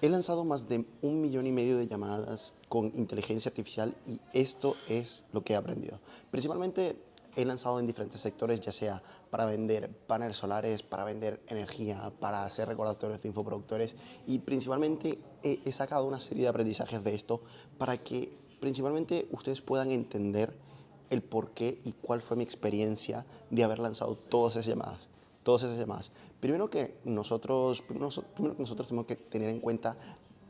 He lanzado más de 1,5 millones de llamadas con inteligencia artificial y esto es lo que he aprendido. Principalmente he lanzado en diferentes sectores, ya sea para vender paneles solares, para vender energía, para hacer recordatorios de infoproductores y principalmente he sacado una serie de aprendizajes de esto para que principalmente ustedes puedan entender el por qué y cuál fue mi experiencia de haber lanzado todas esas llamadas. Todas esas llamadas. Primero que nosotros tenemos que tener en cuenta,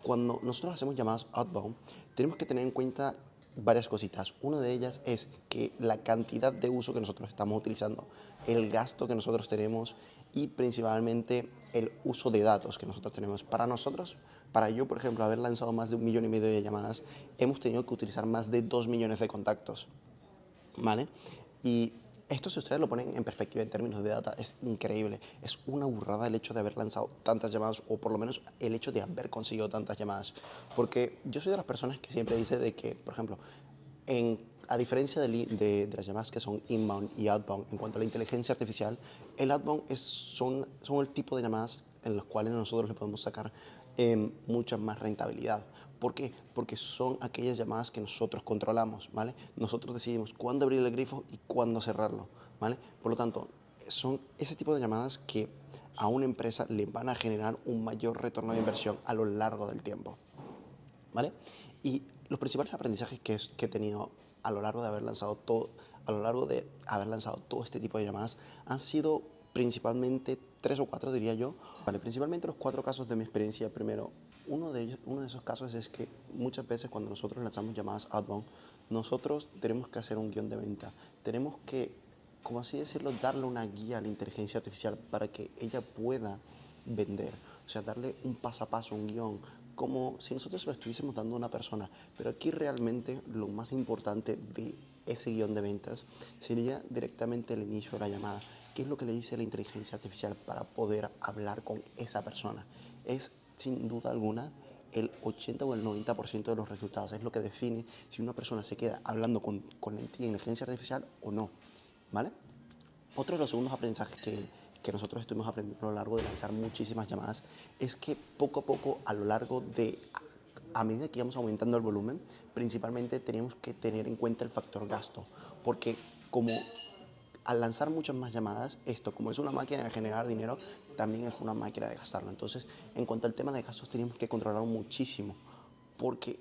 cuando nosotros hacemos llamadas outbound, tenemos que tener en cuenta varias cositas. Una de ellas es que la cantidad de uso que nosotros estamos utilizando, el gasto que nosotros tenemos y principalmente el uso de datos que nosotros tenemos. Para nosotros, para yo, por ejemplo, haber lanzado más de 1,5 millones de llamadas, hemos tenido que utilizar más de 2 millones de contactos. ¿Vale? Y esto, si ustedes lo ponen en perspectiva en términos de data, es increíble. Es una burrada el hecho de haber lanzado tantas llamadas, o por lo menos el hecho de haber conseguido tantas llamadas. Porque yo soy de las personas que siempre dice de que, por ejemplo, a diferencia de las llamadas que son inbound y outbound, en cuanto a la inteligencia artificial, el outbound son el tipo de llamadas en las cuales nosotros le podemos sacar mucha más rentabilidad. ¿Por qué? Porque son aquellas llamadas que nosotros controlamos, ¿vale? Nosotros decidimos cuándo abrir el grifo y cuándo cerrarlo, ¿vale? Por lo tanto, son ese tipo de llamadas que a una empresa le van a generar un mayor retorno de inversión a lo largo del tiempo, ¿vale? Y los principales aprendizajes que he tenido a lo largo de haber lanzado todo este tipo de llamadas han sido principalmente tres o cuatro, diría yo. Vale, principalmente los cuatro casos de mi experiencia. Primero, uno de esos casos es que muchas veces cuando nosotros lanzamos llamadas outbound, nosotros tenemos que hacer un guión de venta. Tenemos que, como así decirlo, darle una guía a la inteligencia artificial para que ella pueda vender. O sea, darle un paso a paso, un guión, como si nosotros se lo estuviésemos dando a una persona. Pero aquí realmente lo más importante de ese guión de ventas sería directamente el inicio de la llamada. ¿Qué es lo que le dice la inteligencia artificial para poder hablar con esa persona? Es, sin duda alguna, el 80 o el 90% de los resultados. Es lo que define si una persona se queda hablando con la inteligencia artificial o no, ¿vale? Otro de los segundos aprendizajes que nosotros estuvimos aprendiendo a lo largo de lanzar muchísimas llamadas es que poco a poco, a medida que íbamos aumentando el volumen, principalmente teníamos que tener en cuenta el factor gasto, porque como al lanzar muchas más llamadas, esto como es una máquina de generar dinero, también es una máquina de gastarlo. Entonces, en cuanto al tema de gastos, teníamos que controlarlo muchísimo, porque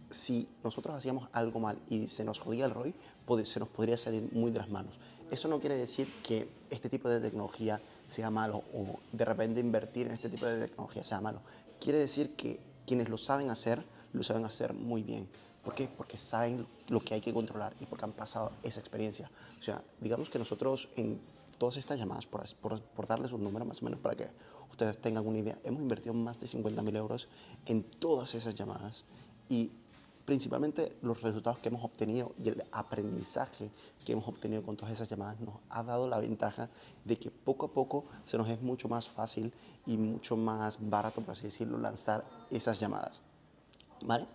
si nosotros hacíamos algo mal y se nos jodía el ROI, se nos podría salir muy de las manos. Eso no quiere decir que este tipo de tecnología sea malo o de repente invertir en este tipo de tecnología sea malo. Quiere decir que quienes lo saben hacer muy bien. ¿Por qué? Porque saben lo que hay que controlar y porque han pasado esa experiencia. O sea, digamos que nosotros en todas estas llamadas, por darles un número más o menos para que ustedes tengan una idea, hemos invertido más de 50.000 euros en todas esas llamadas y principalmente los resultados que hemos obtenido y el aprendizaje que hemos obtenido con todas esas llamadas nos ha dado la ventaja de que poco a poco se nos es mucho más fácil y mucho más barato, por así decirlo, lanzar esas llamadas, ¿vale?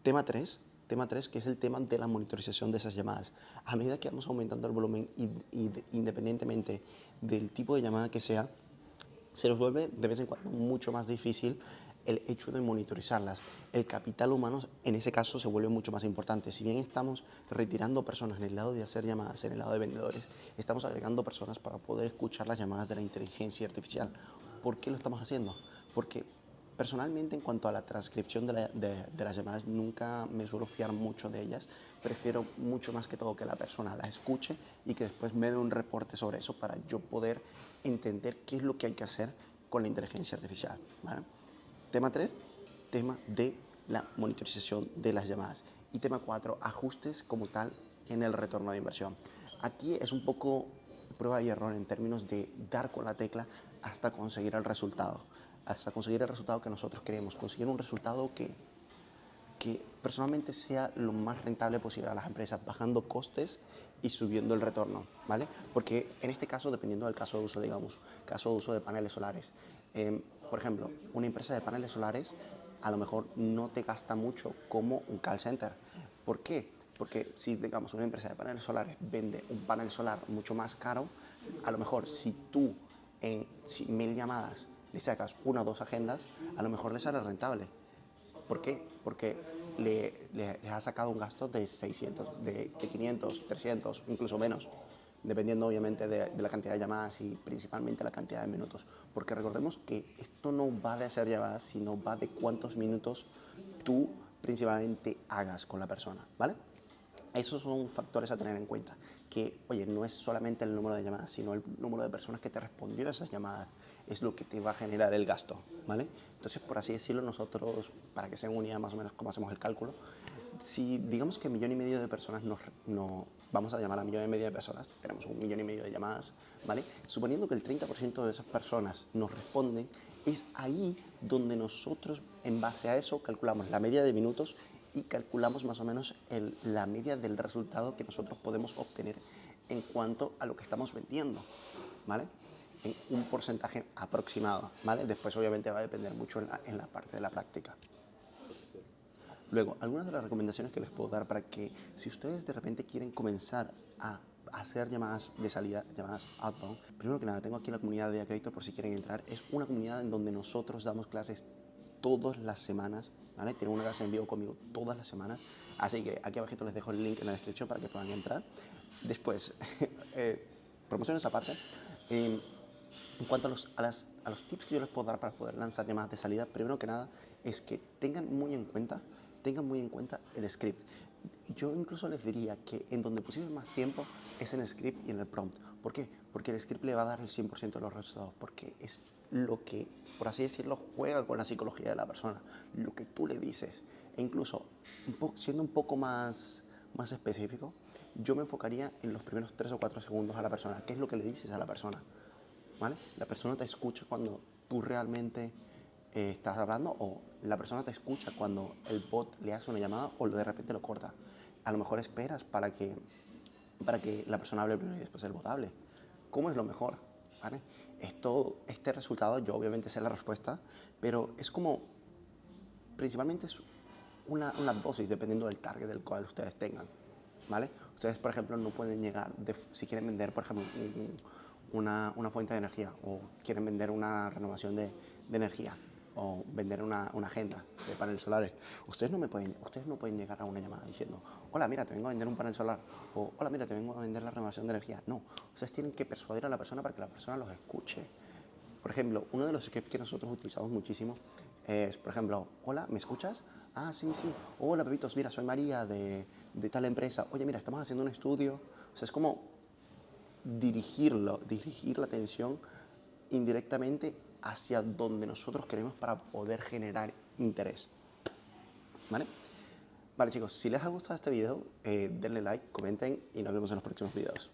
Tema 3, que es el tema de la monitorización de esas llamadas. A medida que vamos aumentando el volumen independientemente del tipo de llamada que sea, se nos vuelve de vez en cuando mucho más difícil el hecho de monitorizarlas. El capital humano en ese caso se vuelve mucho más importante. Si bien estamos retirando personas en el lado de hacer llamadas, en el lado de vendedores, estamos agregando personas para poder escuchar las llamadas de la inteligencia artificial. ¿Por qué lo estamos haciendo? Porque personalmente, en cuanto a la transcripción de las llamadas, nunca me suelo fiar mucho de ellas. Prefiero mucho más que todo que la persona la escuche y que después me dé un reporte sobre eso para yo poder entender qué es lo que hay que hacer con la inteligencia artificial, ¿vale? Tema 3, tema de la monitorización de las llamadas. Y tema 4, ajustes como tal en el retorno de inversión. Aquí es un poco prueba y error en términos de dar con la tecla hasta conseguir el resultado que nosotros queremos, conseguir un resultado que personalmente sea lo más rentable posible a las empresas, bajando costes y subiendo el retorno, ¿vale? Porque en este caso, dependiendo del caso de uso, digamos, caso de uso de paneles solares, por ejemplo, una empresa de paneles solares a lo mejor no te gasta mucho como un call center. ¿Por qué? Porque si, digamos, una empresa de paneles solares vende un panel solar mucho más caro, a lo mejor si tú en 1.000 llamadas le sacas una o dos agendas, a lo mejor le sale rentable. ¿Por qué? Porque les ha sacado un gasto de 600, de 500, 300, incluso menos, dependiendo obviamente de la cantidad de llamadas y principalmente la cantidad de minutos. Porque recordemos que esto no va de hacer llamadas, sino va de cuántos minutos tú principalmente hagas con la persona, ¿vale? Esos son factores a tener en cuenta, que, oye, no es solamente el número de llamadas, sino el número de personas que te respondió a esas llamadas, es lo que te va a generar el gasto, ¿vale? Entonces, por así decirlo, nosotros, para que se den una idea más o menos cómo hacemos el cálculo, si digamos que 1,5 millones de personas vamos a llamar a 1,5 millones de personas, tenemos 1,5 millones de llamadas, ¿vale? Suponiendo que el 30% de esas personas nos responden, es ahí donde nosotros, en base a eso, calculamos la media de minutos y calculamos más o menos la media del resultado que nosotros podemos obtener en cuanto a lo que estamos vendiendo, ¿vale? En un porcentaje aproximado, ¿vale? Después obviamente va a depender mucho en la parte de la práctica. Luego, algunas de las recomendaciones que les puedo dar para que si ustedes de repente quieren comenzar a hacer llamadas de salida, llamadas outbound, primero que nada, tengo aquí la comunidad de Crédito por si quieren entrar. Es una comunidad en donde nosotros damos clases todas las semanas, ¿vale? Tienen una clase en vivo conmigo todas las semanas, así que aquí abajito les dejo el link en la descripción para que puedan entrar. Después, promociones aparte, en cuanto a los tips que yo les puedo dar para poder lanzar llamadas de salida, primero que nada es que tengan muy en cuenta el script. Yo incluso les diría que en donde pusieron más tiempo es en el script y en el prompt. ¿Por qué? Porque el script le va a dar el 100% de los resultados, porque es lo que, por así decirlo, juega con la psicología de la persona, lo que tú le dices. E incluso, siendo un poco más específico, yo me enfocaría en los primeros 3 o 4 segundos a la persona. ¿Qué es lo que le dices a la persona? ¿Vale? La persona te escucha cuando tú realmente estás hablando, o la persona te escucha cuando el bot le hace una llamada o de repente lo corta. A lo mejor esperas para que la persona hable primero y después el bot hable. ¿Cómo es lo mejor? ¿Vale? Este resultado, yo obviamente sé la respuesta, pero es como, principalmente es una dosis dependiendo del target del cual ustedes tengan, ¿vale? Ustedes, por ejemplo, no pueden llegar, si quieren vender, por ejemplo, una fuente de energía, o quieren vender una renovación de energía, o vender una agenda de paneles solares, ustedes no pueden llegar a una llamada diciendo, hola, mira, te vengo a vender un panel solar, o hola, mira, te vengo a vender la renovación de energía. No, ustedes tienen que persuadir a la persona para que la persona los escuche. Por ejemplo, uno de los scripts que nosotros utilizamos muchísimo es, por ejemplo, hola, ¿me escuchas? Ah, sí, sí. Hola, bebitos, mira, soy María de tal empresa. Oye, mira, estamos haciendo un estudio. O sea, es como dirigir la atención indirectamente hacia donde nosotros queremos para poder generar interés. ¿Vale? Vale, chicos, si les ha gustado este video, denle like, comenten y nos vemos en los próximos videos.